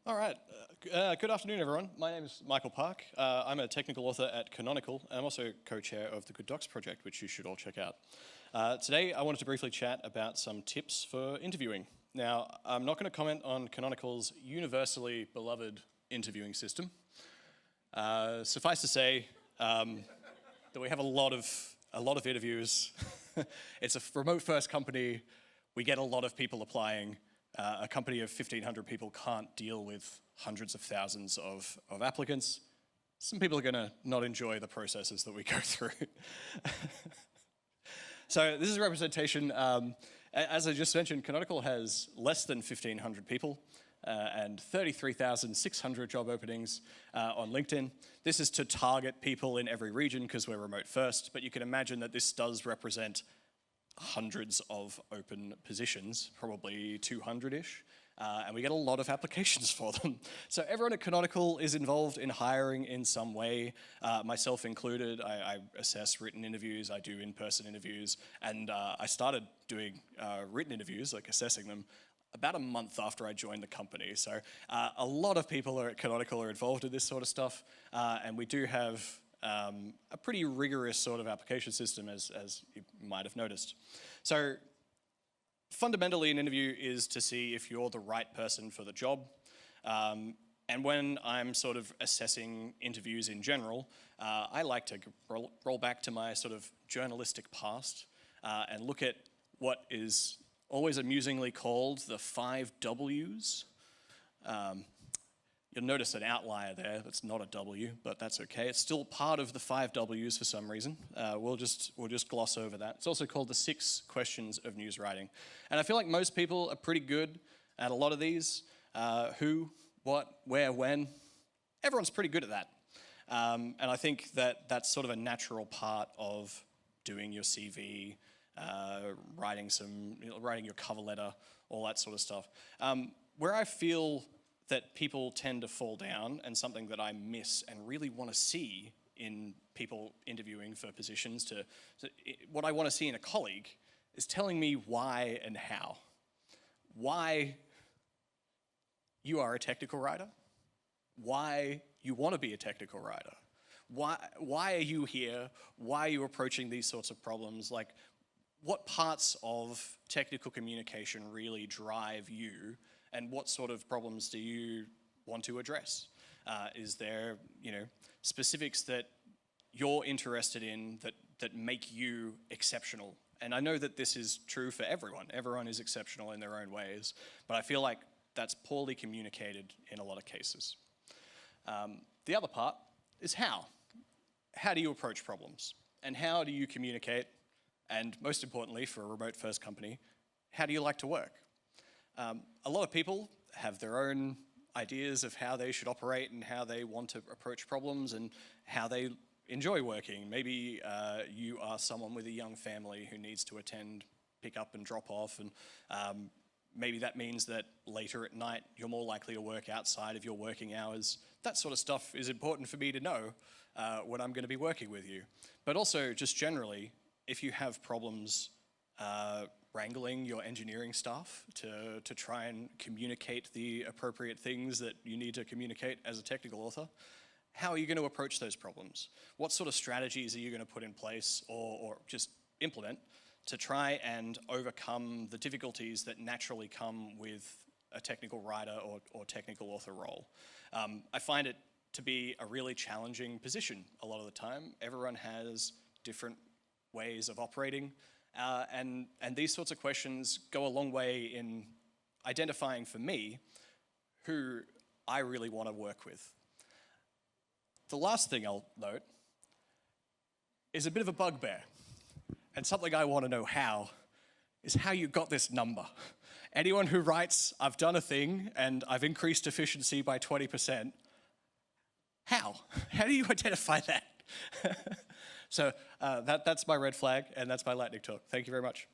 All right. Good afternoon, everyone. My name is Michael Park. I'm a technical author at Canonical, and I'm also co-chair of the Good Docs project, which you should all check out. Today, I wanted to briefly chat about some tips for interviewing. Now, I'm not going to comment on Canonical's universally beloved interviewing system. Suffice to say that we have a lot of interviews. It's a remote-first company. We get a lot of people applying. A company of 1,500 people can't deal with hundreds of thousands of applicants. Some people are going to not enjoy the processes that we go through. So this is a representation. As I just mentioned, Canonical has less than 1,500 people and 33,600 job openings on LinkedIn. This is to target people in every region because we're remote first, but you can imagine that this does represent hundreds of open positions, probably 200-ish, and we get a lot of applications for them. So everyone at Canonical is involved in hiring in some way, myself included. I assess written interviews, I do in-person interviews, and I started doing written interviews, like assessing them, about a month after I joined the company. So a lot of people at Canonical are involved in this sort of stuff, and we do have a pretty rigorous sort of application system, as you might have noticed. So fundamentally, an interview is to see if you're the right person for the job. And when I'm sort of assessing interviews in general, I like to roll back to my sort of journalistic past and look at what is always amusingly called the 5 Ws. You'll notice an outlier there. That's not a W, but that's okay. It's still part of the 5 Ws for some reason. We'll just gloss over that. It's also called the 6 questions of news writing. And I feel like most people are pretty good at a lot of these. Who, what, where, when. Everyone's pretty good at that. And I think that that's sort of a natural part of doing your CV, writing your cover letter, all that sort of stuff. Where I feel that people tend to fall down, and something that I miss and really want to see in people interviewing for positions, what I want to see in a colleague is telling me why and how. Why you are a technical writer, why you want to be a technical writer, why are you here, why are you approaching these sorts of problems, like what parts of technical communication really drive you, and what sort of problems do you want to address? Is there, specifics that you're interested in that make you exceptional? And I know that this is true for everyone. Everyone is exceptional in their own ways, but I feel like that's poorly communicated in a lot of cases. The other part is how. How do you approach problems? And how do you communicate? And most importantly, for a remote-first company, how do you like to work? A lot of people have their own ideas of how they should operate and how they want to approach problems and how they enjoy working. Maybe you are someone with a young family who needs to attend pick up and drop off, and maybe that means that later at night you're more likely to work outside of your working hours. That sort of stuff is important for me to know when I'm going to be working with you. But also, just generally, if you have problems wrangling your engineering staff to try and communicate the appropriate things that you need to communicate as a technical author, how are you going to approach those problems? What sort of strategies are you going to put in place or just implement to try and overcome the difficulties that naturally come with a technical writer or technical author role? I find it to be a really challenging position a lot of the time. Everyone has different ways of operating. And these sorts of questions go a long way in identifying for me who I really want to work with. The last thing I'll note is a bit of a bugbear, and something I want to know how you got this number. Anyone who writes, I've done a thing and I've increased efficiency by 20%, how? How do you identify that? So that's my red flag, and that's my lightning talk. Thank you very much.